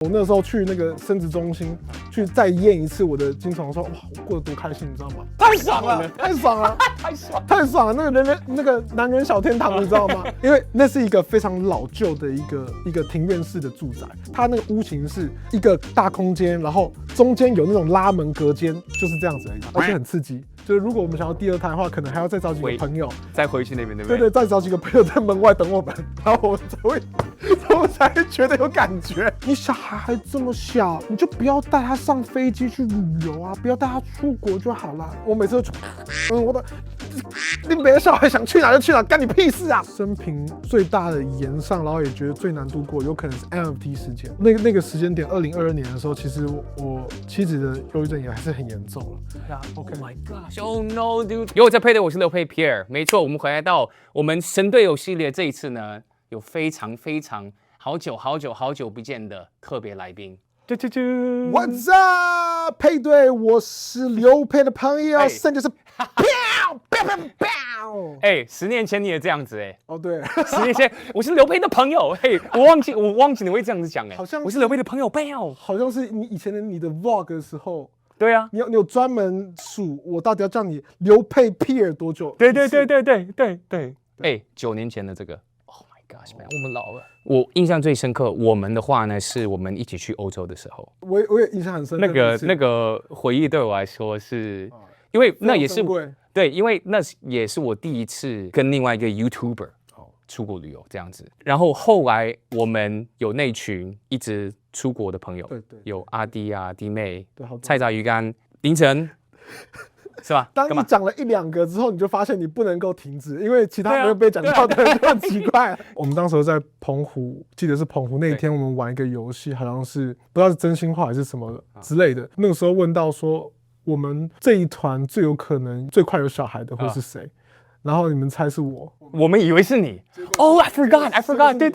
我那時候去那個生殖中心去再驗一次我的精蟲的時候，哇，我過得多開心，你知道嗎？太爽了，太爽了，太爽了！那個男人小天堂，你知道嗎？因為那是一個非常老舊的一個庭院式的住宅，它那個屋型是一個大空間，然後中間有那種拉門隔間，就是這樣子而已，而且很刺激。就是如果我們想要第二胎的話，可能還要再找幾個朋友，再回去那邊，对不对？对，再找幾個朋友在門外等我們，然後我們才會覺得有感覺。你小孩還這麼小，你就不要帶他上飛機去旅遊啊，不要帶他出國就好了。我每次都我的，你每個小孩想去哪就去哪，干你屁事啊！生平最大的延上，然後也覺得最難度過，有可能是 NFT 事件。那個時間點，2022年的時候，其實我妻子的憂鬱症也還是很嚴重了。OK， Oh my gosh，Oh no dude！ 有我在配的，我是刘佩 Pierre。没錯，我們回來到我們神隊友系列，這一次呢，有非常好久不見的特別來賓。What's up， 配對，我是劉佩的朋友，甚至是10年前你也這樣子哦對，10年前我是劉佩的朋友，我忘記你會這樣子講好像我是劉佩的朋友好像是你以前你的 vlog 的時候。對啊，你有專門數我到底要叫你劉佩 Pierre 多久？對，9年前的這個 ，Oh my gosh， man， 我們老了。我印象最深刻，我們的話呢，是我們一起去歐洲的時候，我也印象很深刻。那個回憶對我來說是，因為那也是对，因为那也是我第一次跟另外一個 YouTuber 出國旅遊這樣子。然後後來我們有那群一直出國的朋友，對，有阿弟啊、弟妹、菜炸魚乾、凌晨，是吧？當你講了1-2個之後，你就發現你不能夠停止，因為其他沒有被講到的就很奇怪。我們當時在澎湖，記得是澎湖那一天，我們玩一個遊戲，好像是不知道是真心話還是什麼之類的。那個時候問到說，我們這一團最有可能最快有小孩的會是誰？然後你們猜是我們以為是你。Oh, I forgot. 對，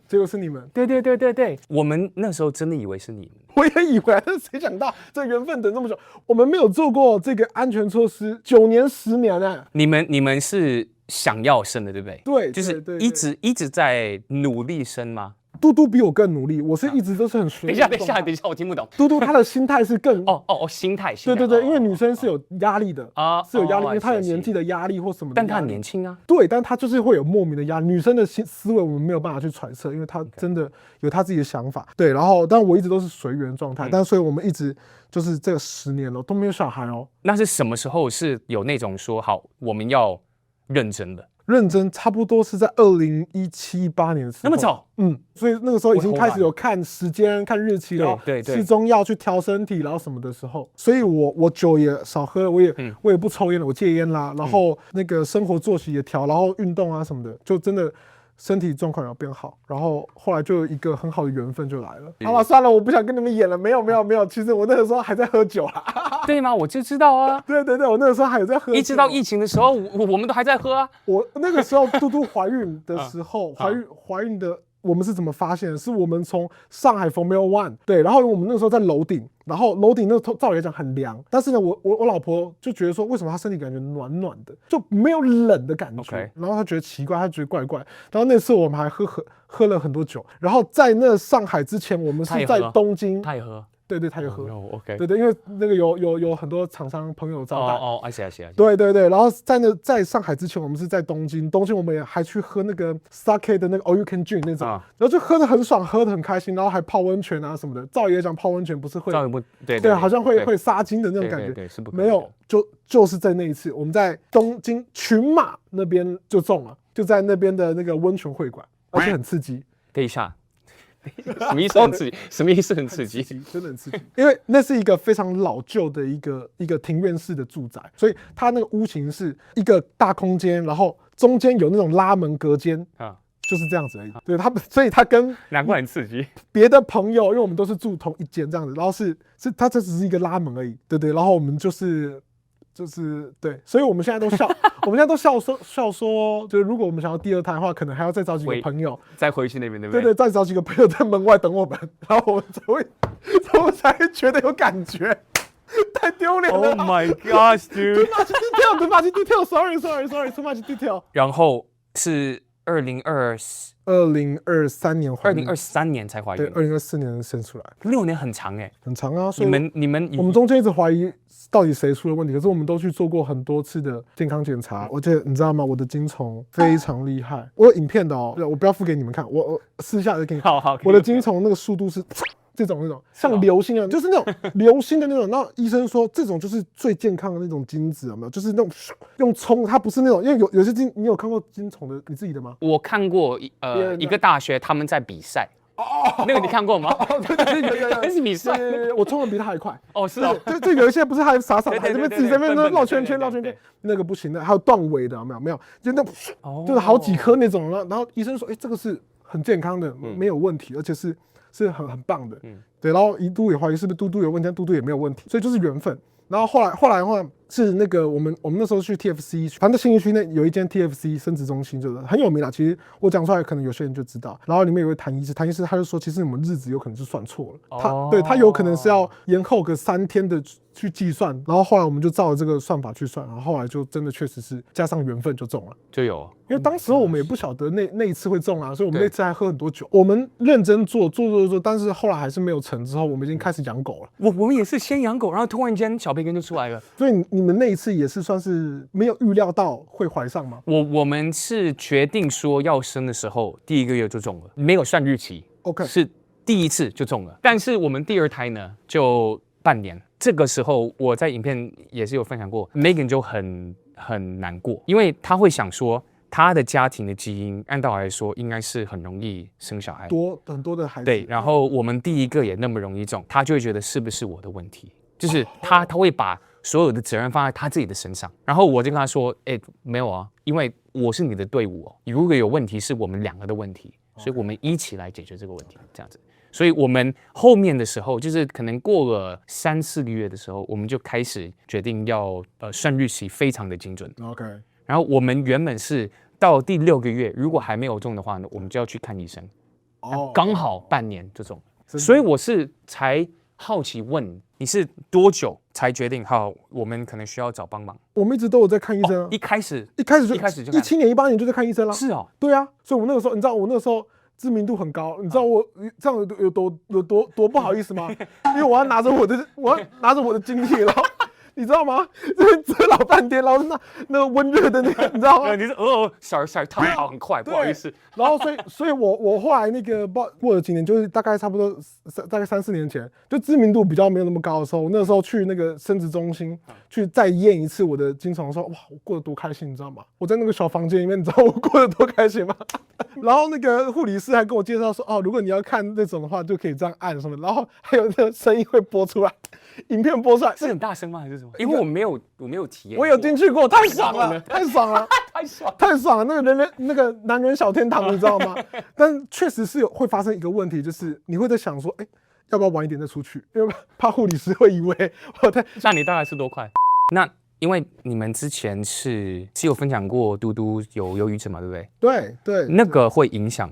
結果是你們。對，我們那時候真的以為是你。我也以為，但是誰想到這緣分等這麼久，我們沒有做過這個安全措施，9年10年了。你們是想要生的，對不對？對，就是一直在努力生嗎？嘟嘟比我更努力，我是一直都是很隨。等一下，我听不懂。嘟嘟他的心態是更心態。對，因為女生是有壓力的啊，是有壓力，因為她有年紀的壓力或什麼的。但她很年輕啊。對，但她就是會有莫名的壓力。女生的思維我們沒有辦法去揣測，因為她真的有她自己的想法。對，然後但我一直都是隨緣狀態，但所以我們一直就是這個10年了都沒有小孩哦。那是什麼時候是有那種說好我們要認真的？認真差不多是在2017、18年的時候，那麼早，所以那個時候已經開始有看時間、看日期了，對，吃中藥去調身體，然後什麼的時候，所以我酒也少喝了，我也不抽菸了，我戒菸啦，然後那個生活作息也調，然後運動啊什麼的，就真的身體狀況要變好，然後後來就有一個很好的緣分就來了。好了，算了，我不想跟你們演了，沒有，其實我那個時候還在喝酒啦。對嗎？我就知道啊。對，我那個時候還有在喝酒。一直到疫情的時候，我們都還在喝啊。我那個時候嘟嘟懷孕的時候，懷孕的我們是怎麼發現的？是我們從上海 Formula One 對，然後我們那個時候在樓頂，然後樓頂那個照理來講很涼，但是呢，我老婆就覺得說，為什麼她身體感覺暖暖的，就沒有冷的感覺，然後她覺得奇怪，她覺得怪怪。然後那次我們還喝了很多酒，然後在那上海之前，我們是在東京，她也喝。对，他也喝。OK。对，因為那個有很多廠商朋友招待。I see。對，然後在上海之前，我們是在東京我們也還去喝那個 sake 的那個 all you can drink 那種，然後就喝得很爽，喝得很開心，然後還泡溫泉啊什麼的。照理來講，泡溫泉不是會對，好像會殺精的那種感覺。對，沒有，就是在那一次，我們在東京群馬那邊就中了，就在那邊的那個溫泉會館，而且很刺激。等一下。什麼意思很刺激？什麼意思很刺激？真的很刺激，因為那是一個非常老舊的一個庭院式的住宅，所以它那個屋型是一個大空間，然後中間有那種拉門隔間啊，就是這樣子而已。對，所以他跟難怪很刺激。別的朋友，因為我們都是住同一間這樣子，然後是它這只是一個拉門而已，對，然後我們就是對，所以我們現在都笑，說，就是如果我們想要第二胎的話，可能還要再找幾個朋友，再回去那邊，對不對？對，再找幾個朋友在門外等我們，然後我們才會覺得有感覺，太丟臉了。Oh my gosh, dude! Too much detail, sorry, too much detail. 然後是2023年懷孕，2023年才懷孕，对，2024年生出来，6年很長哎，很長啊。所以你們我們中間一直懷疑到底誰出了問題，可是我們都去做過很多次的健康檢查。而且你知道嗎？我的精蟲非常厲害，我有影片的哦，我不要附給你们看，我私下就給你看。好，我的精虫那個速度是。這種像流星啊，就是那種流星的那種。然後醫生說，這種就是最健康的那種精子，有沒有？就是那種用衝，它不是那種，因為有些精，你有看過精蟲的你自己的嗎？我看過，一個大學他們在比賽。那個你看過嗎？對，那是比賽，我衝的比他還快。哦，是哦，就有一些不是還傻在這邊自己在那邊繞圈圈，那個不行的，還有斷尾的，沒有，就那就是好幾顆那種。然後醫生說，這個是很健康的，沒有問題，而且是很棒的，對，然後一度也懷疑是不是嘟嘟有問題，但嘟嘟也沒有問題，所以就是緣分。然後後來的話是那個我們那時候去 TFC， 反正信義區那有一間 TFC 生殖中心，就是很有名啦。其實我講出來可能有些人就知道。然後裡面有位譚醫師他就說，其實你們日子有可能是算錯了，他有可能是要延後個3天的去計算。然後後來我們就照着這個算法去算，然後後來就真的確實是加上緣分就中了，就有。因為當時我們也不曉得那一次會中啊，所以我們那次還喝很多酒。我們認真做，但是後來還是沒有成。之後我們已經開始養狗了。我們也是先養狗，然後突然間小培根就出來了。所以你们那一次也是算是沒有預料到會懷上嗎？我們是決定說要生的時候，第1個月就中了，沒有算日期。OK， 是第一次就中了。但是我們第2胎呢，就半年。這個時候我在影片也是有分享過 ，Megan 就很難過，因為他會想說。他的家庭的基因，按道理來說，應該是很容易生小孩，很多的孩子。對，然後我們第1個也那麼容易中，他就會覺得是不是我的問題？就是他會把所有的責任放在他自己的身上。然後我就跟他說：“沒有啊，因為我是你的隊伍哦，如果有問題是我們2個的問題，所以我們一起來解決這個問題，這樣子。所以我們後面的時候，就是可能過了3、4個月的時候，我們就開始決定要算日期非常的精準。OK， 然後我們原本是。到第6個月，如果還沒有中的話呢，我們就要去看醫生。剛好半年就中，所以我是才好奇問你是多久才決定好，我們可能需要找幫忙。我們一直都有在看醫生啊，一開始就17年、18年就在看醫生了。是哦，對啊，所以我那個時候，你知道我那個時候知名度很高，你知道我這樣有多不好意思嗎？因為我要拿着我的經歷，然後。你知道嗎？這老半天，然後那個溫熱的那個，你知道嗎？你是小湯跑很快，不好意思。然後所以我後來那個過了幾年，就是大概差不多大概3、4年前，就知名度比較沒有那麼高的時候，我那個時候去那個生殖中心去再驗一次我的精蟲的時候，哇，我過得多開心，你知道嗎？我在那個小房間裡面，你知道我過得多開心嗎？然後那個護理師還跟我介紹說，哦，如果你要看那種的話，就可以這樣按什麼，然後還有那個聲音會播出來。影片播出來是很大聲嗎？還是什麼？因為我沒有體驗，我有進去過，太爽了，太爽了，太爽了！那個男人小天堂，你知道嗎？但確實是會發生一個問題，就是你會在想說，要不要晚一點再出去？因為怕護理師會以為我在。那你大概是多快？那因為你們之前是有分享過嘟嘟有憂鬱症嘛，對不對？對，那個會影響。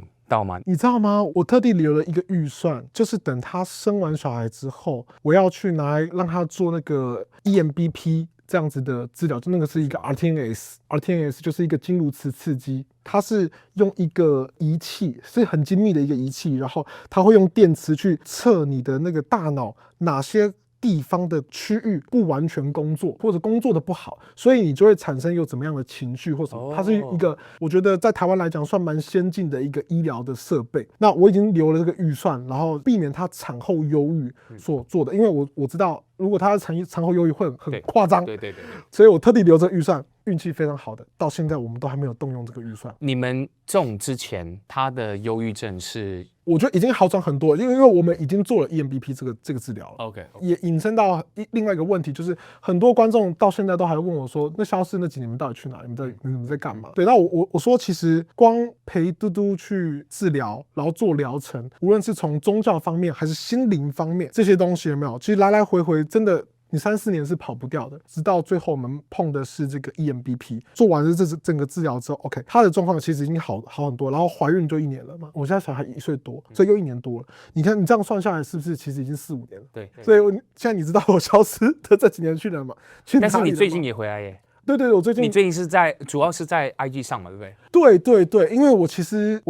你知道嗎？我特地留了一個預算，就是等他生完小孩之後，我要去拿來讓他做那個 EMBP 這樣子的治療，就那個是一個 RTNS 就是一個經顱磁刺激，它是用一個儀器，是很精密的一個儀器，然後它會用電磁去測你的那個大腦哪些地方的區域不完全工作，或者工作的不好，所以你就會產生有怎麼樣的情緒或什麼。它是一個我覺得在台灣來講算蠻先進的一個醫療的設備。那我已經留了這個預算，然後避免他產後憂鬱所做的，因為我知道如果他產後憂鬱會很誇張，對，所以我特地留這個預算。運氣非常好的，到現在我們都還沒有動用這個預算。你們中之前，他的憂鬱症是？我覺得已經好轉很多，因為我們已經做了 EMBP 這個治療了。OK， 也引申到另外一個問題，就是很多觀眾到現在都還會問我說：“那消失那幾年你們到底去哪裡？你們在幹嘛？”對，那我說其實光陪嘟嘟去治療，然後做療程，無論是從宗教方面還是心靈方面，這些東西有沒有？其實來來回回真的。你3、4年是跑不掉的，直到最後我們碰的是這個 EMBP， 做完了這整個治療之後 ，OK， 他的狀況其實已經好很多，然後懷孕就1年了嘛，我現在小孩1歲多，所以又1年多了。你看你這樣算下來，是不是其實已經4、5年了？對，所以現在你知道我消失的這幾年去了嗎？但是你最近也回來耶。對，我最近你最近是主要是在 IG 上嘛，对不对？对，因为我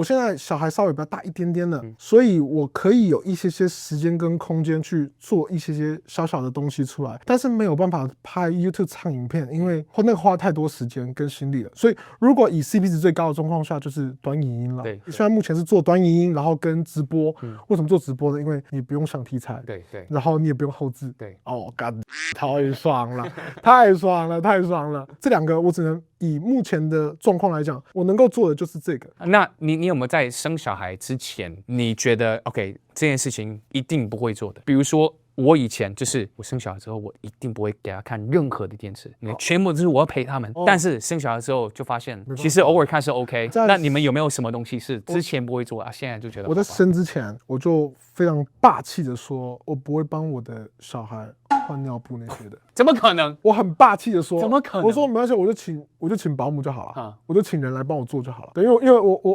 现在小孩稍微比较大一点点了，所以我可以有一些时间跟空间去做一些小小的東西出来，但是没有办法拍 YouTube 长影片，因为那个花太多时间跟心力了。所以如果以 CP 值最高的狀況下，就是短影音了。對，現在目前是做短影音，然後跟直播。為什麼做直播呢？因為你不用想題材，對，然後你也不用後製。對，哦，幹，太爽了，太爽了！這兩個我只能以目前的狀況來講，我能夠做的就是這個。那你有沒有在生小孩之前，你覺得 OK 這件事情一定不會做的？比如說我以前就是我生小孩之後，我一定不會給他看任何的電視，全部都是我要陪他們。但是生小孩之後就發現，其實偶爾看是 OK。那你們有沒有什麼東西是之前不會做啊？現在就覺得我在生之前我就非常霸氣的說，我不會幫我的小孩換尿布那些的。怎麼可能？我很霸氣的說，怎麼可能？我說沒關係，我就請保姆就好了，我就請人來幫我做就好了。對，因為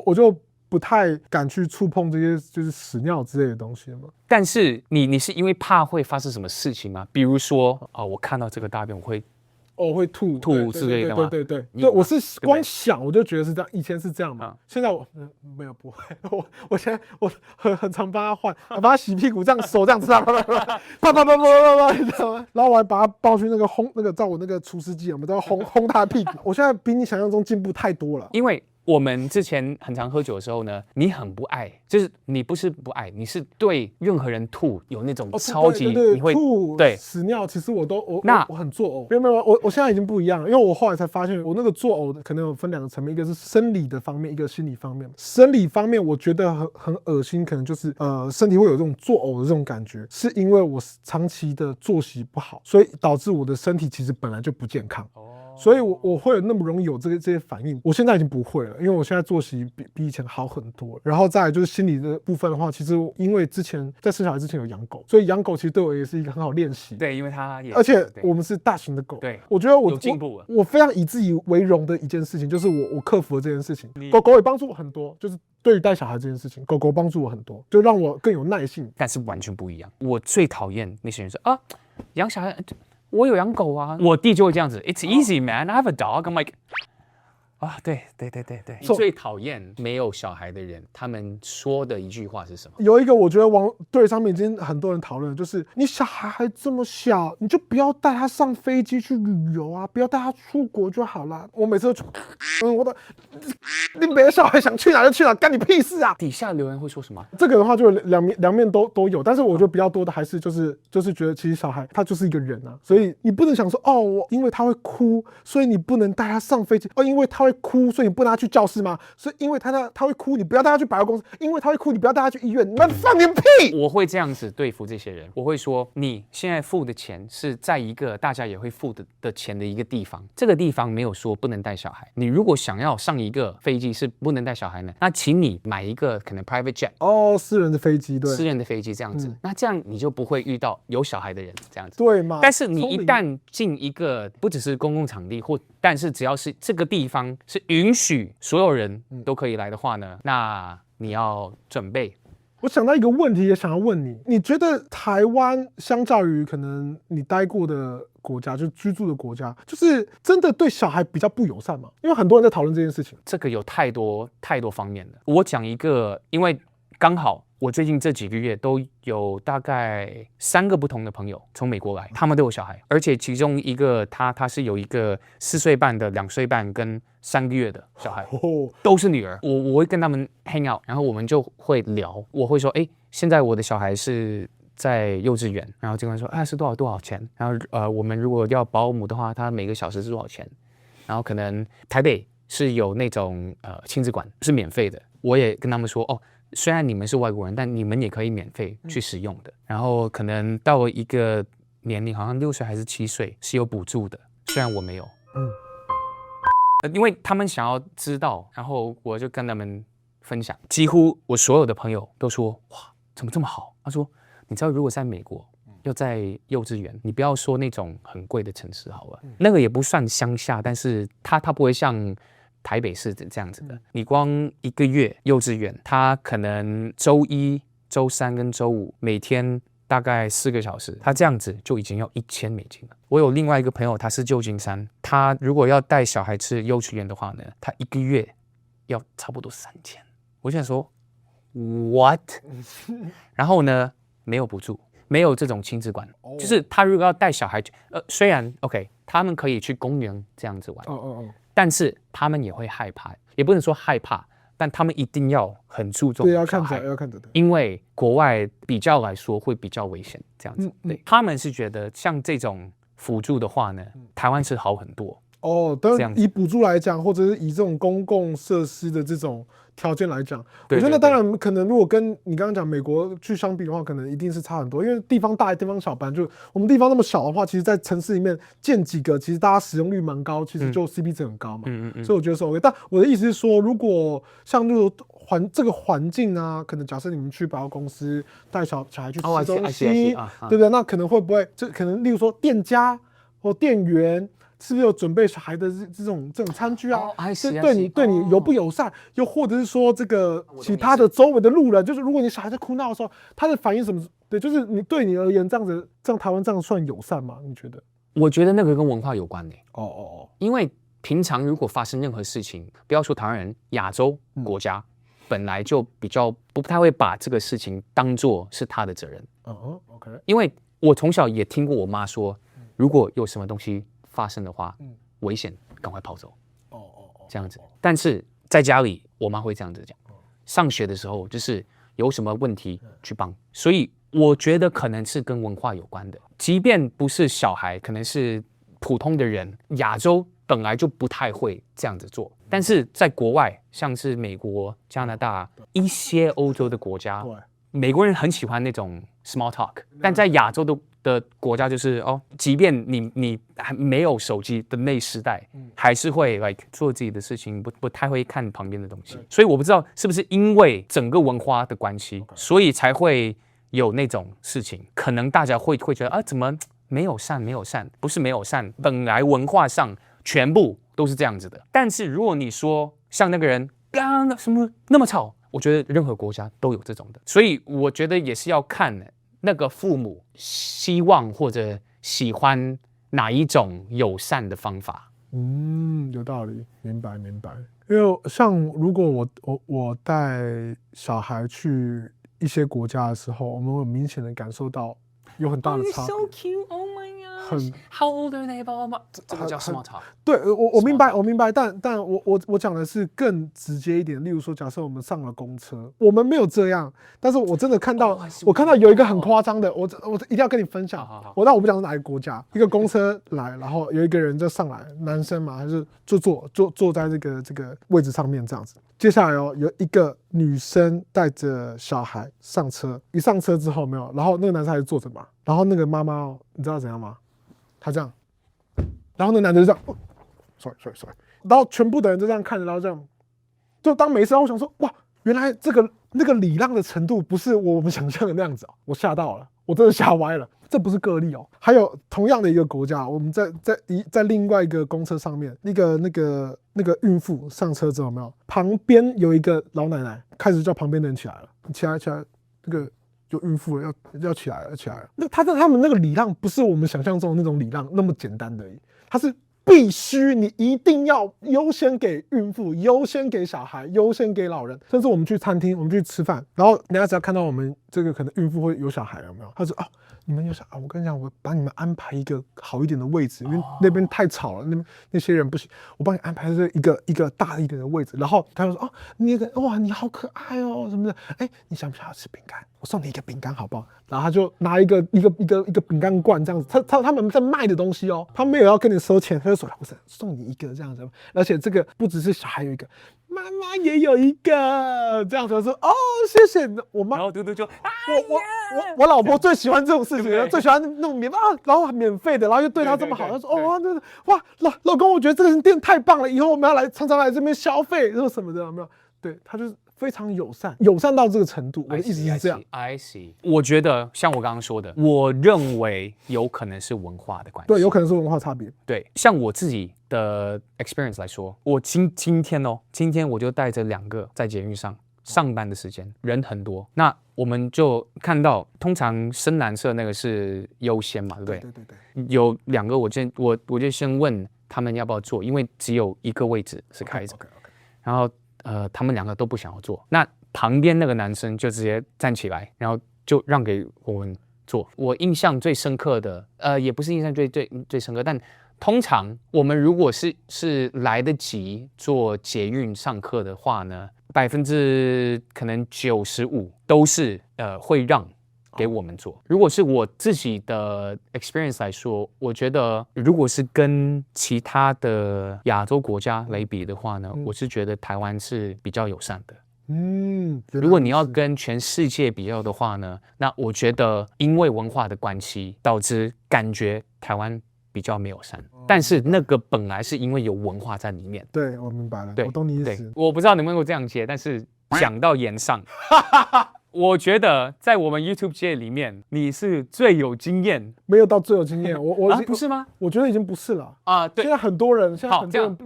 我就不太敢去觸碰這些就是屎尿之類的東西嘛。但是你是因為怕會發生什麼事情嗎？比如說我看到這個大便我會吐之類的嗎？對，我是光想我就覺得是這樣，以前是這樣嘛，現在我沒有不會，我現在我很常幫他換，幫他洗屁股，這樣手這樣子，啪，你知道嗎？然後我還把他抱去那個烘那個照我那個除濕機，我們都要烘他的屁股。我現在比你想象中進步太多了，因為我們之前很常喝酒的時候呢，你很不愛，就是你不是不愛，你是對任何人吐有那種超級你會吐對屎尿，其實我很作嘔。沒有，我現在已經不一樣了，因為我後來才發現，我那個作嘔可能有分兩個層面，一個是生理的方面，一個心理方面。生理方面我覺得很惡心，可能就是身體會有這種作嘔的這種感覺，是因為我長期的作息不好，所以導致我的身體其實本來就不健康。所以我會有那麼容易有這些反應，我現在已經不會了，因為我現在作息比以前好很多。然後再來就是心理的部分的話，其實因為之前在生小孩之前有養狗，所以養狗其實對我也是一個很好練習。對，因為它也，而且我們是大型的狗。對，我覺得我有進步了。我非常以自己為榮的一件事情，就是我克服了這件事情。狗也幫助我很多，就是對於帶小孩這件事情，狗幫助我很多，就讓我更有耐性。但是完全不一樣。我最討厭那些人說啊，養小孩。我有養狗啊，我弟就會這樣子。It's easy, man. I have a dog. I'm like， 對。你最討厭沒有小孩的人，他們說的一句話是什麼？有一個我覺得對上面已經很多人討論，就是你小孩還這麼小，你就不要帶他上飛機去旅遊啊，不要帶他出國就好了。我每次都你每個小孩想去哪就去哪，干你屁事啊！底下留言會說什麼？這個的話就兩面都有，但是我覺得比較多的還是就是覺得其實小孩他就是一個人啊，所以你不能想說我因為他會哭，所以你不能帶他上飛機，因為他會哭，所以你不能帶他去教室嗎？所以因為他會哭，你不要帶他去百貨公司，因為他會哭，你不要帶他去醫院，你們放點屁！我會這樣子對付這些人，我會說你現在付的錢是在一個大家也會付的錢的一個地方，這個地方沒有說不能帶小孩。你如果想要上一個飛機是不能帶小孩呢，那請你買一個可能 private jet 私人的飛機，對，私人的飛機這樣子，那這樣你就不會遇到有小孩的人這樣子，對嗎？但是你一旦進一個不只是公共場地但是只要是這個地方是允許所有人都可以來的話呢，那你要準備。我想到一個問題，也想要問你，你覺得台灣相較於可能你待過的國家，就居住的國家，就是真的對小孩比較不友善嗎？因為很多人在討論這件事情。這個有太多方面的。我講一個，因為剛好我最近這幾個月都有大概3個不同的朋友從美國來，他們都有小孩，而且其中一個他是有一個4歲半的、2歲半跟3個月的小孩，都是女兒。我會跟他們 hang out，然後我們就會聊，我會說，現在我的小孩是在幼稚園，然後經常說，是多少錢？然後我們如果要保姆的話，他每個小時是多少錢？然後可能台北是有那種親子館是免費的，我也跟他們說，雖然你們是外國人，但你們也可以免費去使用的。然後可能到了一個年齡，好像6歲還是7歲是有補助的，雖然我沒有。因為他們想要知道，然後我就跟他們分享。幾乎我所有的朋友都說：“哇，怎麼這麼好？”他說：“你知道，如果在美國，要在幼稚園，你不要說那種很貴的城市好了，那個也不算鄉下，但是它不會像台北市這樣子的。你光1個月幼稚園，它可能週1、週3跟週5每天大概4個小時，他這樣子就已經要$1000了。我有另外一個朋友，他是舊金山，他如果要帶小孩去幼稚園的話呢，他1個月要差不多3000。我想說 ，what？ 然後呢，沒有補助，沒有這種親子館，就是他如果要帶小孩，雖然 OK， 他們可以去公園這樣子玩，但是他們也會害怕，也不能說害怕。但他們一定要很注重，對，要看着，因為國外比較來說會比較危險，這樣子。對，他們是覺得像這種輔助的話呢，台灣是好很多。哦，當然以補助來講，或者是以這種公共設施的這種條件來講，我覺得那當然可能如果跟你剛剛講美國去相比的話，可能一定是差很多，因為地方大地方小，不然就我們地方那麼小的話，其實在城市裡面建幾個，其實大家使用率蠻高，其實就 CP 值很高嘛。所以我覺得是 OK。但我的意思是說，如果像就是這個環境啊，可能假設你們去百貨公司帶小孩去吃東西，對不對？那可能會不會就可能例如說店家或店員。是不是有準備小孩的這種餐具啊？是對你友不友善？又或者是說這個其他的周圍的路人，就是如果你小孩在哭鬧的時候，他的反應什麼？對，就是你對你而言這樣子，這樣台灣這樣算友善嗎？你覺得？我覺得那個跟文化有關因為平常如果發生任何事情，不要說台灣人，亞洲國家本來就比較不太會把這個事情當作是他的責任。OK。因為我從小也聽過我媽說，如果有什麼東西發生的話，危險，趕快跑走。這樣子。但是在家裡，我媽會這樣子講。上學的時候，就是有什麼問題去幫。所以我覺得可能是跟文化有關的。即便不是小孩，可能是普通的人，亞洲本來就不太會這樣子做。但是在國外，像是美國、加拿大一些歐洲的國家，美國人很喜歡那種 small talk， 但在亞洲的國家就是即便你還沒有手機的那時代，還是會做自己的事情，不太會看旁邊的東西。所以我不知道是不是因為整個文化的關係，所以才會有那種事情。可能大家會覺得怎麼沒有善？不是沒有善，本來文化上全部都是這樣子的。但是如果你說像那個人什麼那麼吵，我覺得任何國家都有這種的。所以我覺得也是要看那個父母希望或者喜歡哪一種友善的方法。有道理，明白。因為像如果我帶小孩去一些國家的時候，我們會明顯的感受到有很大的差別。Oh, so cute. Oh my gosh. How old are they? 這個叫 small talk。對，我明白，但我講的是更直接一點。例如說，假設我們上了公車，我們沒有這樣，但是我真的看到，我看到有一個很誇張的，我一定要跟你分享。但我不講是哪個國家，一個公車來，然後有一個人就上來，男生嘛，還是就坐在這個位置上面這樣子。接下來有一個女生帶着小孩上車，一上車之後沒有，然後那個男生還是坐着嘛，然後那個媽媽你知道怎樣嗎？他這樣，然後那個男的就這樣，sorry，然後全部的人就這樣看着，然後這樣，就當沒事。然後我想說，哇，原來那個禮讓的程度不是我們想象的那樣子哦，我嚇到了，我真的嚇歪了。這不是個例哦，還有同樣的一個國家，我們在另外一個公車上面，那個孕婦上車之後有沒有？旁邊有一個老奶奶開始叫旁邊的人起來了，起來，那個有孕婦了，要起來了。那他們那個禮讓不是我們想象中的那種禮讓那麼簡單的而已，他是必須你一定要優先給孕婦，優先給小孩，優先給老人，甚至我們去餐廳，我們去吃飯，然後人家只要看到我們這個可能孕婦會有小孩有沒有？他說你們有小孩，我跟你講，我幫你們安排一個好一點的位置，因為那邊太吵了，那些人不行，我幫你安排一個大一點的位置。然後他就說哇，你好可愛哦什麼的，你想不想要吃餅乾？我送你一個餅乾好不好？然後他就拿一個餅乾罐這樣子，他們在賣的東西哦，他沒有要跟你收錢，他就說我送你一個這樣子，而且這個不只是小孩有一個，媽媽也有一個，這樣子說謝謝我媽，然後嘟嘟就我老婆最喜歡這種事情，對最喜歡那種然後免費的，然後又對她這麼好，她說哇老公，我覺得這個店太棒了，以後我們要常常來這邊消費，然後什麼的有沒有？對，他就是非常友善到這個程度，我的意思是這樣。I see。我覺得像我剛剛說的，我認為有可能是文化的關係。對，有可能是文化差別。對，像我自己的 experience 來說，我今天我就帶着2個在捷運上上班的時間人很多，那我們就看到，通常深藍色那個是優先嘛，对不對？對。有2個，我就先問他們要不要坐，因為只有1個位置是開着。然後他們2個都不想要坐，那旁邊那個男生就直接站起來，然後就讓給我們坐。我印象最深刻的，也不是印象最深刻，但通常我們如果是來得及坐捷運上課的話呢，95%可能都是會讓給我們坐。如果是我自己的 experience 來說，我覺得如果是跟其他的亞洲國家來比的話呢，我是覺得台灣是比較友善的。如果你要跟全世界比較的話呢，那我覺得因為文化的關係，導致感覺台灣比較沒有善，但是那個本來是因為有文化在裡面。對，我明白了，我懂你意思。我不知道能不能夠這樣接，但是講到炎上，我覺得在我們 YouTube 界裡面，你是最有經驗。沒有到最有經驗，我不是嗎？我覺得已經不是了啊。对，現在很多人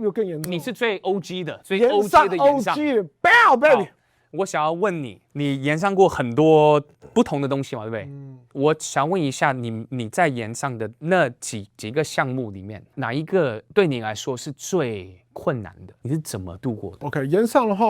又更嚴重。你是最 OG 的，最 OG 的炎上。Bow baby。我想要問你，你炎上過很多不同的東西嘛，对不对？我想問一下，你在炎上的那幾個項目裡面，哪一個對你來說是最困難的？你是怎麼度過的 ？OK， 炎上的話，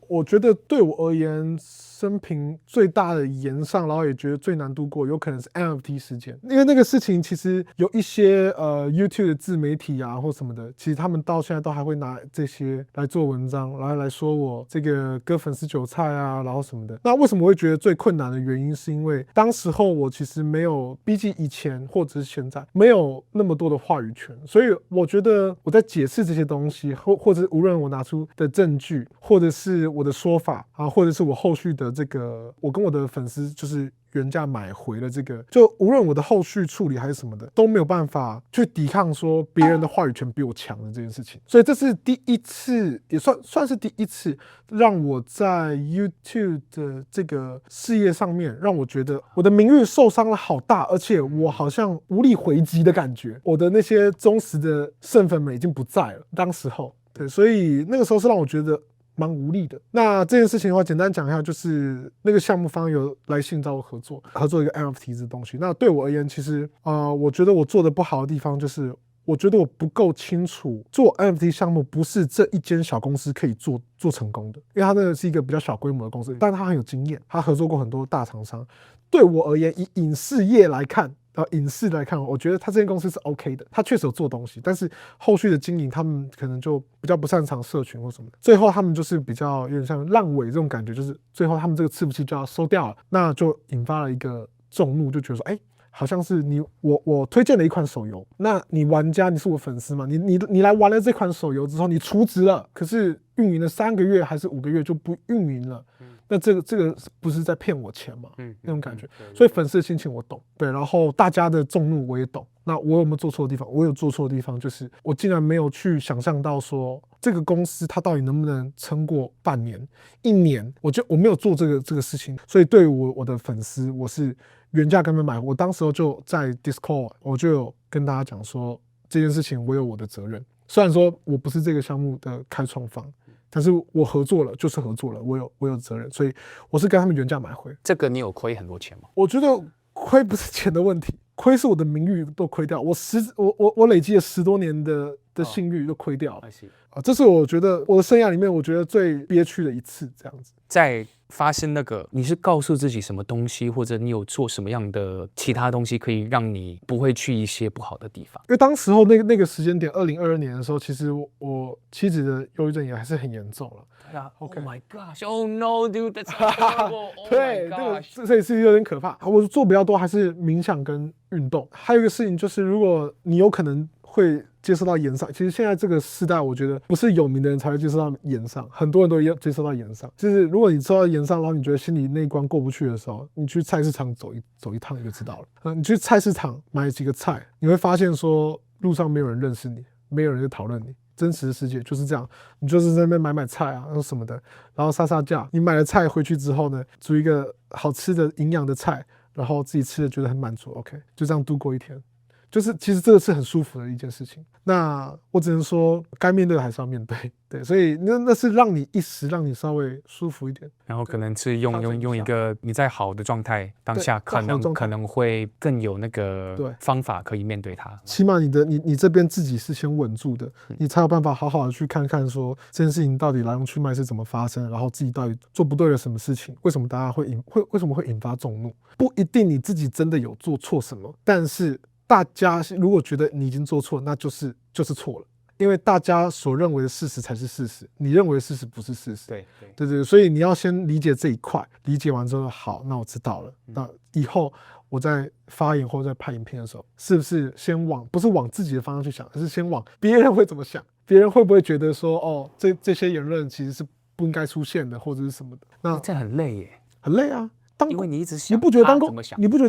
我覺得對我而言，生平最大的炎上，然後也覺得最難度過，有可能是 NFT 事件。因為那個事情其實有一些YouTube 的自媒體啊或什麼的，其實他們到現在都還會拿這些來做文章，然後來說我這個割粉絲韭菜啊，然後什麼的。那為什麼我會覺得最困難的原因，是因為當時候我其實沒有，畢竟以前或者是現在沒有那麼多的話語權，所以我覺得我在解釋這些東西，或者無論我拿出的證據，或者是我的說法啊，或者是我後續的這個，我跟我的粉絲就是原價買回了這個，就無論我的後續處理還是什麼的，都沒有辦法去抵抗說別人的話語權比我強的這件事情。所以這是第一次，也算是第一次，讓我在 YouTube 的這個事業上面，讓我覺得我的名譽受傷了好大，而且我好像無力回擊的感覺。我的那些忠實的聖粉們已經不在了，當時候，對，所以那個時候是讓我覺得蠻無力的。那這件事情的話，簡單講一下，就是那個項目方有來信找我合作一個 NFT 這東西。那對我而言，其實我覺得我做的不好的地方就是，我覺得我不夠清楚，做 NFT 項目不是這一間小公司可以做成功的，因為它那個是一個比較小規模的公司，但它很有經驗，它合作過很多大廠商。對我而言，以影視業來看，影視來看，我覺得他這間公司是 OK 的，他確實有做東西，但是後續的經營，他們可能就比較不擅長社群或什麼的，最後他們就是比較有點像爛尾這種感覺，就是最後他們這個伺服器就要收掉了，那就引發了一個眾怒，就覺得說，好像是我推薦了一款手遊，那你玩家你是我粉絲嘛，你來玩了這款手遊之後，你儲值了，可是運營了3個月還是5個月就不運營了。那這個不是在騙我錢嗎？那種感覺，所以粉絲的心情我懂，對，然後大家的众怒我也懂。那我有沒有做錯的地方？我有做錯的地方，就是我竟然沒有去想象到說這個公司它到底能不能撐過半年、1年，我沒有做這個事情，所以對於我的粉絲，我是原價跟他們買。我當時就在 Discord， 我就有跟大家講說這件事情我有我的責任，雖然說我不是這個項目的開創方。但是我合作了，就是合作了，我有責任，所以我是跟他們原價買回。這個你有虧很多錢嗎？我覺得虧不是錢的問題，虧是我的名譽都虧掉，我累積了10多年的信譽都虧掉了。這是我覺得我的生涯裡面，我覺得最憋屈的一次，這樣子。在發生那個，你是告訴自己什麼東西，或者你有做什麼樣的其他東西，可以讓你不會去一些不好的地方？因為當時候那個時間點，2022年的時候，其實我妻子的憂鬱症也還是很嚴重了。Oh my gosh! Oh no, dude, that's horrible! 對，這也是有點可怕。我做比較多還是冥想跟運動。還有一個事情就是，如果你有可能會接受到炎上，其實現在這個時代，我覺得不是有名的人才會接受到炎上，很多人都接受到炎上。就是如果你受到炎上，然後你覺得心裡那一關過不去的時候，你去菜市場走一趟你就知道了。你去菜市場買幾個菜，你會發現說路上沒有人認識你，沒有人在討論你。真實的世界就是這樣，你就是在那邊買菜啊，然後什麼的，然後殺價。你買了菜回去之後呢，煮一個好吃的營養的菜，然後自己吃的覺得很滿足 ，OK， 就這樣度過一天。就是其實這個是很舒服的一件事情。那我只能說，該面對的還是要面對，對，所以那是讓你一時讓你稍微舒服一點，然後可能是用一個你在好的状態當下，可能會更有那個方法可以面对它。起碼你這邊自己是先穩住的，你才有辦法好好的去看看說這件事情到底來龍去脈是怎麼發生，然後自己到底做不對了什麼事情，為什麼大家為什麼會引發眾怒？不一定你自己真的有做錯什麼，但是大家如果覺得你已經做錯，那就是錯了，因為大家所認為的事實才是事實，你認為的事實不是事實。對，所以你要先理解這一塊，理解完之後，好，那我知道了。那以後我在發言或在拍影片的時候，是不是先不是往自己的方向去想，而是先往別人會怎麼想，別人會不會覺得說，哦，這些言論其實是不應該出現的，或者是什麼的。那這很累耶，很累啊。因為你一直想，你不觉得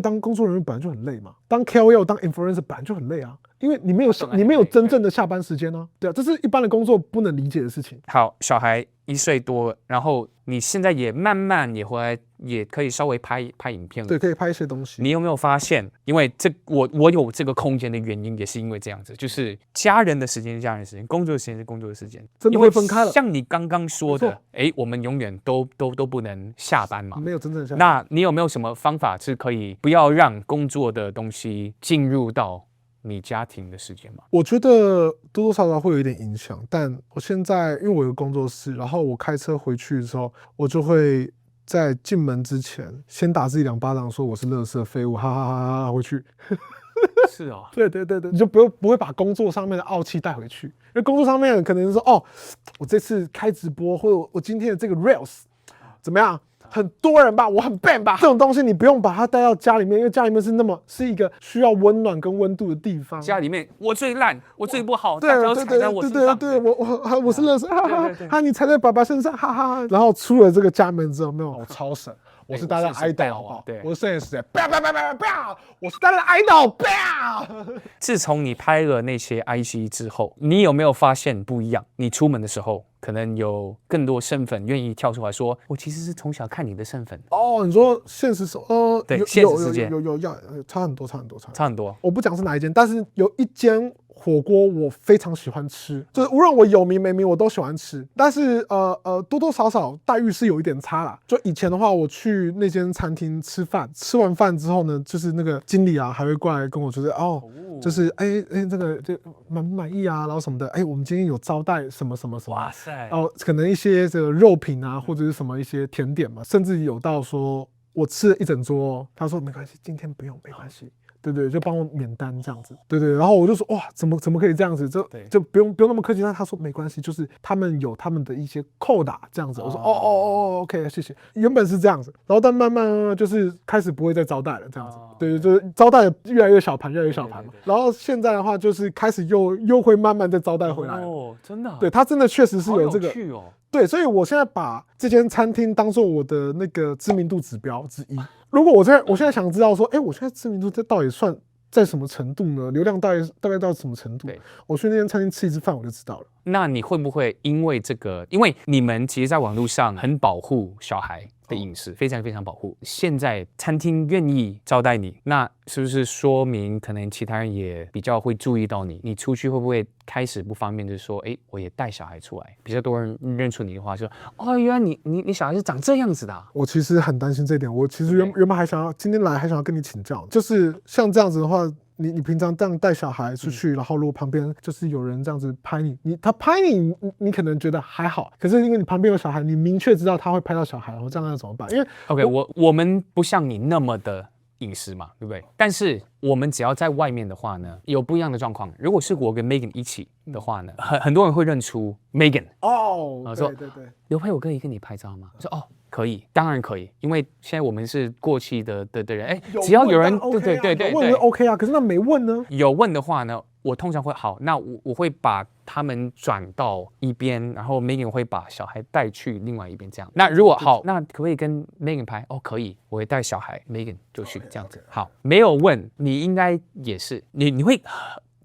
當工作人员本来就很累嗎？当 KOL 当 influencer 本来就很累啊，因为你没有真正的下班时间啊。对啊，这是一般的工作不能理解的事情。好，小孩1岁多，然后你现在也慢慢也可以稍微拍影片了，对，可以拍一些东西。你有没有发现？因为我有这个空间的原因，也是因为这样子，就是家人的时间是家人的时间，工作的时间是工作的时间，真的会分开了。像你刚刚说的，我们永远都不能下班嘛，没有真正的下班。那你有没有什么方法是可以不要让工作的东西进入到你家庭的时间吗？我觉得多多少少会有一點影響，但我現在因為我有工作室，然後我開車回去的時候，我就會在進門之前先打自己2巴掌，說我是垃圾廢物，哈哈哈哈回去。是哦，對，你就不會把工作上面的傲氣帶回去，因為工作上面可能是說，哦，我這次開直播，或者我今天的這個 Reels 怎麼樣？很多人吧，我很 ban 吧，這種東西你不用把它帶到家裡面，因為家裡面是一個需要溫暖跟溫度的地方。家裡面我最爛，我最不好，對，大家都踩在我身上。對，我是垃圾，哈哈哈，你踩在爸爸身上，哈哈。然後出了這個家門之後，沒有，我超神。我是大家的 idol， 好不好？我是攝影師，不要，我是大家的 idol，不要。自從你拍了那些 IG 之後，你有沒有發現不一樣？你出門的時候，可能有更多身份願意跳出來說，我其實是從小看你的身份。哦，你說現實對，現實世界有差很多。差很多。我不講是哪一間，但是有一間火鍋我非常喜歡吃，就是無論我有名沒名我都喜歡吃，但是多多少少待遇是有一點差啦。就以前的話，我去那間餐廳吃飯，吃完飯之後呢，就是那個經理啊還會過來跟我說，就是這個就滿不滿意啊，然後什麼的，我們今天有招待什麼，哇塞，然後可能一些這個肉品啊或者是什麼一些甜點嘛，甚至有到說我吃了一整桌，他說沒關係，今天不用，沒關係。對，就幫我免單這樣子，對，然後我就說哇，怎麼可以這樣子，就不用那麼客氣。但他說沒關係，就是他們有他們的一些扣打這樣子。我說OK，謝謝。原本是這樣子，然後但慢慢就是開始不會再招待了這樣子，對，就是招待越來越小盤嘛。然後現在的話就是開始又會慢慢再招待回來。哦，真的？對，他真的確實是有這個。對，所以我現在把這間餐廳當做我的那個知名度指標之一。如果我現在想知道說，我現在知名度這到底算在什麼程度呢？流量大概到什麼程度？我去那間餐廳吃一次飯我就知道了。那你會不會因為這個，因為你們其實在網絡上很保護小孩的隱私，非常非常保護。現在餐廳願意招待你，那是不是說明可能其他人也比較會注意到你？你出去會不會開始不方便？就是說，我也帶小孩出來，比較多人認出你的話，就說，原來你小孩是長這樣子的啊。我其實很擔心這一點，我其實原本還想要今天來還想要跟你請教，就是像這樣子的話。你平常這樣帶小孩出去，然後如果旁邊就是有人這樣子拍你，他拍你可能覺得還好，可是因為你旁邊有小孩，你明確知道他會拍到小孩，然後這樣要怎麼辦？因為 OK，我們不像你那麼的隱私嘛，對不對？但是我們只要在外面的話呢，有不一樣的狀況。如果是我跟 Megan 一起的話呢，很多人會認出 Megan 哦，說對，劉佩，我可以跟你拍照嗎？我說可以，當然可以，因為現在我們是過氣的人，只要有人對，問 OK 啊，可是那沒問呢？有問的話呢，我通常會好，那我會把他們轉到一邊，然後 Megan 會把小孩帶去另外一邊，這樣。那如果好，那可不可以跟 Megan 拍？可以，我會帶小孩 ，Megan 就去這樣子。好，沒有問，你應該也是，你會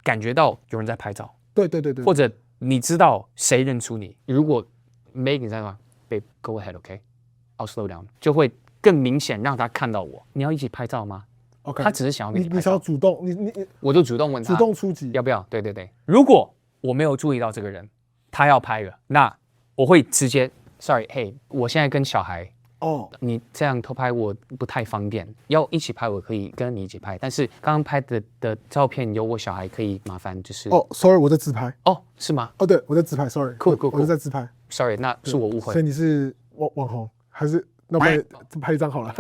感覺到有人在拍照，對，或者你知道誰認出你。如果 Megan 在嗎 ？Babe，go ahead，OK。I'll slow down，就會更明顯讓他看到我。你要一起拍照嗎？ OK， 他只是想要跟你拍照。你想要主动，你我就主动問他，主動出擊，要不要？对对对，如果我沒有注意到這個人，他要拍了，那我會直接 ，sorry， 嘿，我現在跟小孩。你這樣偷拍我不太方便，要一起拍我可以跟你一起拍，但是剛剛拍的照片有我小孩，可以麻煩就是sorry， 我在自拍。是嗎？對，我在自拍 ，sorry， cool， 我是在自拍 ，sorry， 那是我誤會。所以你是網紅還是？那我拍一張好了。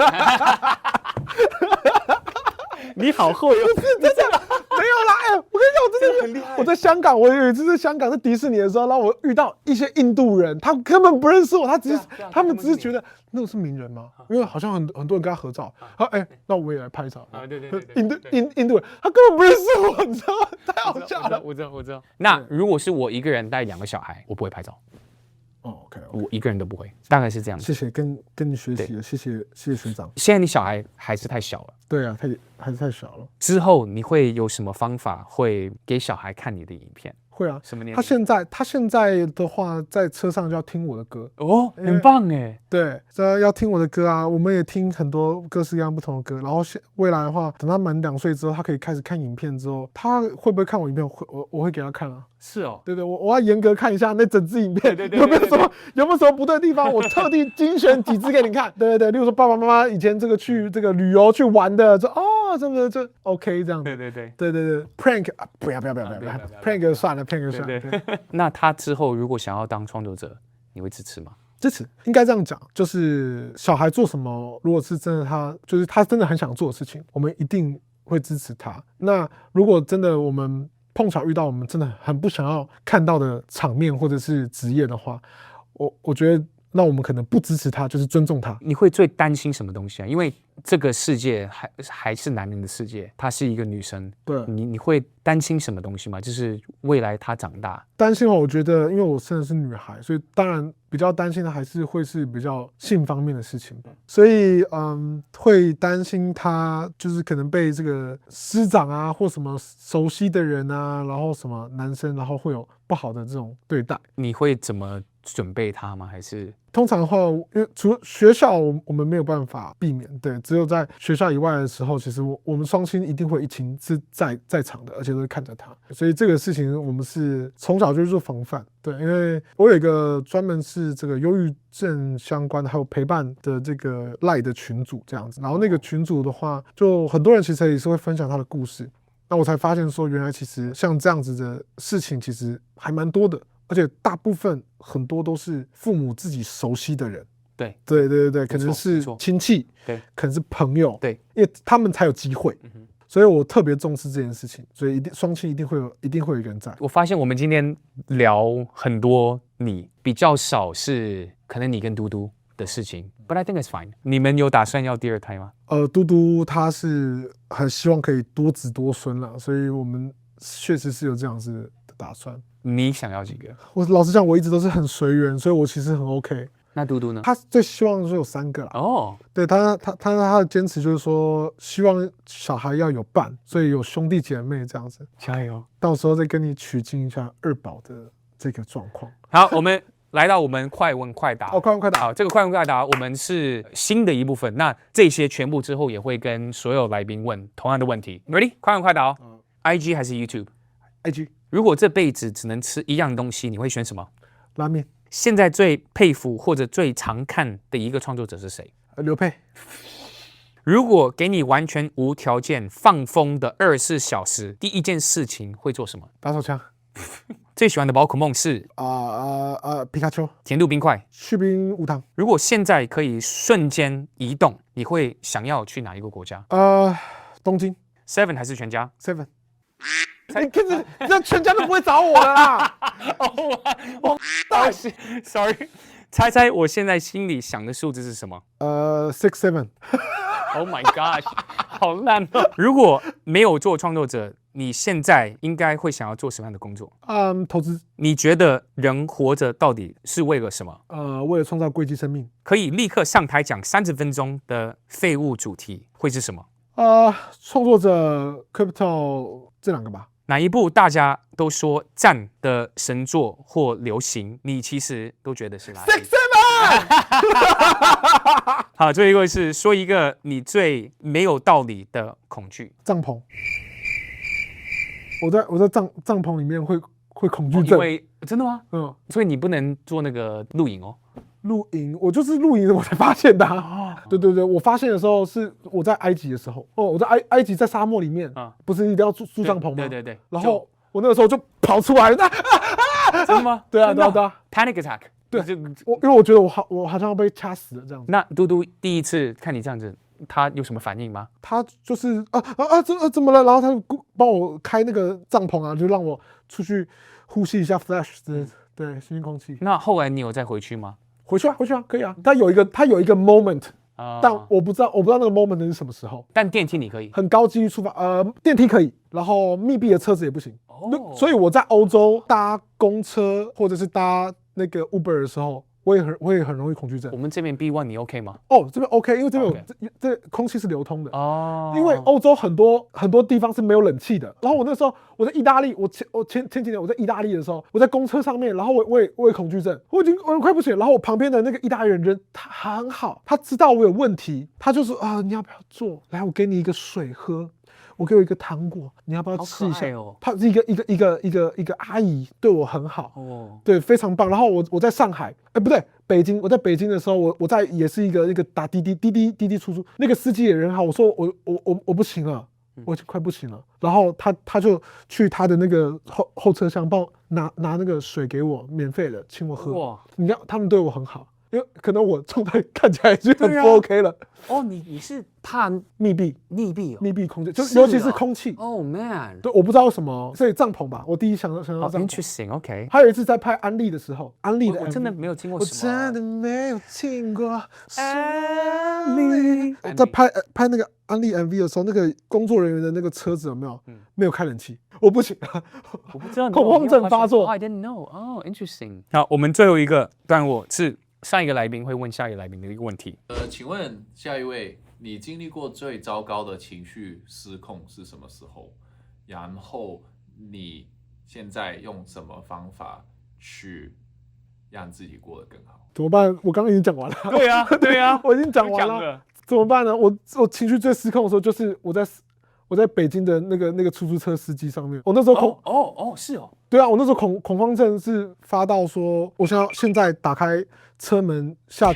你好厚喲！不是真的，沒有啦！我跟你講，我真的很厲害。我在香港，我有一次在香港在迪士尼的時候，然後我遇到一些印度人，他根本不認識我，他們只是覺得那個是名人嗎？因為好像很多人跟他合照。那我也來拍一張。對，印度人，他根本不認識我，你知道嗎？太好笑了。我知道。那如果是我一個人帶2個小孩，我不會拍照。OK， 我一個人都不會，大概是這樣子。謝謝，跟你學習了，謝謝學長。現在你小孩還是太小了。對啊，還是太小了。之後你會有什麼方法會給小孩看你的影片？會啊，什麼年齡？他現在的話，在車上就要聽我的歌很棒哎。對，要聽我的歌啊，我們也聽很多各式各樣不同的歌。然後未來的話，等他滿2歲之後，他可以開始看影片之後，他會不會看我影片？我會給他看啊。是哦，對，我要嚴格看一下那整支影片，有沒有什麼不對的地方，我特地精選幾支給你看。對，例如說爸爸媽媽以前去這個旅遊去玩的，什麼就 OK 這樣子。對 ，prank 不要 prank 算了。對。那他之後如果想要當創作者，你會支持嗎？支持，應該這樣講，就是小孩做什麼，如果是真的他真的很想做的事情，我們一定會支持他。那如果真的我們碰巧遇到我們真的很不想要看到的場面或者是職業的話，我覺得那我們可能不支持他，就是尊重他。你會最擔心什麼東西啊？因為這個世界還是男人的世界，她是一個女生。對，你會擔心什麼東西嗎？就是未來她長大。擔心我覺得因為我生的是女孩，所以當然比較擔心的還是會是比較性方面的事情吧。所以會擔心她就是可能被這個師長啊或什麼熟悉的人啊，然後什麼男生，然後會有不好的這種對待。你會怎麼準備她嗎？還是通常的話，因為除了學校我們沒有辦法避免，對，只有在學校以外的時候，其實我們雙親一定會一起是在場的，而且都是看着他，所以這個事情我們是從小就做防範。對，因為我有一個專門是這個憂鬱症相關的，還有陪伴的這個 LINE 的群組這樣子，然後那個群組的話，就很多人其實也是會分享他的故事，那我才發現說，原來其實像這樣子的事情其實還蠻多的。而且大部分很多都是父母自己熟悉的人，对，可能是親戚，对，可能是朋友，对，因為他們才有機會，所以我特別重視這件事情，所以雙親一定會有一個人在。我發現我們今天聊很多你比較少是可能你跟嘟嘟的事情 ，But I think it's fine。你們有打算要第2胎嗎？嘟嘟他是很希望可以多子多孫啦，所以我們確實是有這樣子的打算。你想要幾個？我老實講，我一直都是很隨緣，所以我其實很 OK。那嘟嘟呢？他最希望是有3個啦。哦，對他的堅持就是說，希望小孩要有伴，所以有兄弟姐妹這樣子。加油！到時候再跟你取經一下2寶的這個狀況。好，我們來到我們快問快答。快問快答。好，這個快問快答我們是新的一部分。那這些全部之後也會跟所有來賓問同樣的問題。Ready？ 快問快答哦。IG 還是 YouTube？IG。如果這輩子只能吃一樣東西，你會選什麼？拉麵。現在最佩服或者最常看的一個創作者是誰？劉沛。如果給你完全無條件放風的24小時，第一件事情會做什麼？打手槍。最喜歡的寶可夢是皮卡丘。甜度冰塊。去冰無糖。如果現在可以瞬間移動，你會想要去哪一個國家？東京。Seven 還是全家 ？Seven。你看着，這全家都不會找我了啦！我sorry， 猜我現在心裡想的數字是什麼？6 7。Oh my gosh， 好爛哦！如果沒有做創作者，你現在應該會想要做什麼樣的工作？投資。你覺得人活着到底是為了什麼？為了創造貴極生命。可以立刻上台講30分鐘的廢物主題會是什麼？創作者 Crypto 這2個吧。哪一部大家都說讚的神作或流行，你其實都覺得是哪一部？好，最後一個是說一個你最沒有道理的恐懼。帳篷，我在帳篷裡面會恐懼症。因為真的嗎？嗯，所以你不能做那個露營哦。露營，我就是露營我才發現的、啊。對對对，我發現的時候是我在埃及的時候。哦，我在埃及在沙漠裡面，不是一定要住帳篷嗎？對對對。然後我那個時候就跑出來，真的嗎？對啊對啊 ，panic attack。對，因為我覺得我好像要被掐死了這樣子。那嘟嘟第一次看你這樣子，他有什麼反應嗎？他就是怎麼了？然後他就幫我開那個帳篷啊，就讓我出去呼吸一下 fresh 的對新鮮空氣。那後來你有再回去嗎？回去啊，可以啊。他有一個 moment，但我不知道那個 moment 是什麼時候。但電梯你可以，很高幾率出發。電梯可以，然後密閉的車子也不行。所以我在歐洲搭公車或者是搭那個 Uber 的時候，我也很容易恐懼症。我們這邊 B1 你 OK 嗎？哦，這邊 OK， 因為這邊有這空氣是流通的。哦，因為歐洲很多地方是沒有冷氣的。然後我那時候我在意大利，我前幾年我在意大利的時候，我在公車上面，然後我也恐懼症，我快不行了。然後我旁邊的那個意大利人他很好，他知道我有問題，他就說你要不要坐？來，我給你一個水喝。我給我一個糖果，你要不要吃一下？他是一個阿姨，對我很好，對，非常棒。然後我在上海，不對，北京。我在北京的時候，我在也是一個打滴滴出租，那個司机也人好。我說我不行了，我已經快不行了。然後他就去他的那個後車廂幫我拿那個水給我，免費的，請我喝。你看他們對我很好。因為可能我狀態看起來就很不 OK 了。哦，你是怕密閉空間，就尤其是空氣。Oh man， 對，我不知道為什麼，所以帳篷吧，我第一想到帳篷。Interesting，OK。還有一次在拍安利的时候，安利的 MV， 我真的沒有聽過。我真的沒有聽過安利。在拍那個安利 MV 的時候，那個工作人員的那個車子有沒有？沒有開冷氣，我不行，我不知道，恐慌症發作。I didn't know。哦，Interesting。好，我們最後一個，當然我是。上一個來賓會問下一個來賓的一個問題。請問下一位，你經歷過最糟糕的情緒失控是什麼時候？然後你現在用什麼方法去讓自己過得更好？怎麼辦？我剛剛已經講完了。對啊，我已經講完了。怎麼辦呢？我情緒最失控的時候，就是我在北京的那個出租車司機上面。我那時候是哦。對啊，我那时候恐慌症是發到說，我想要現在打開車門下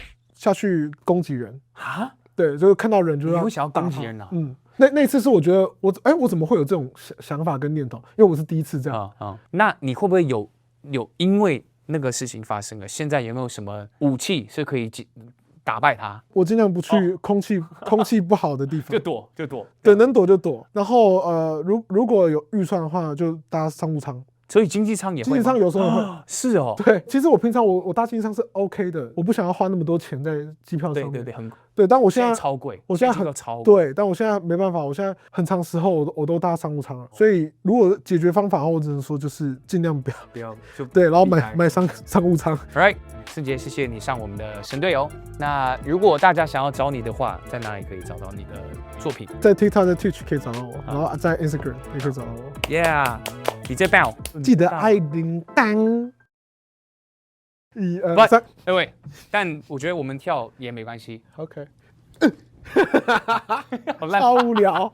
去攻擊人啊？對，就是看到人就要。你會想要攻擊人啊？那次是我覺得我怎麼會有這種想法跟念頭？因為我是第一次這樣。那你會不會有因為那個事情發生了，現在有沒有什麼武器是可以打敗他？我盡量不去空氣不好的地方，就躲。對，能躲就躲。然後如果有預算的話，就搭商務艙。所以經濟艙也會，經濟艙有時候也會。是哦。對，其實我平常我搭經濟艙是 OK 的，我不想要花那麼多錢在機票上面。對，但我現在超貴，我現在很超貴。對，但我現在沒辦法，我現在很長時候我都搭商務艙了。所以如果解決方法的話，我只能說就是盡量不要就對，然後買商務艙。Alright， 勝傑，謝謝你上我們的神隊友。那如果大家想要找你的話，在哪裡可以找到你的作品？在 TikTok、在 Twitch 可以找到我，然後在 Instagram 也可以找到我。Yeah。你在爆，記得愛鈴鐺。1、2、3，喂，但我覺得我們跳也沒關係。OK。好爛，超無聊。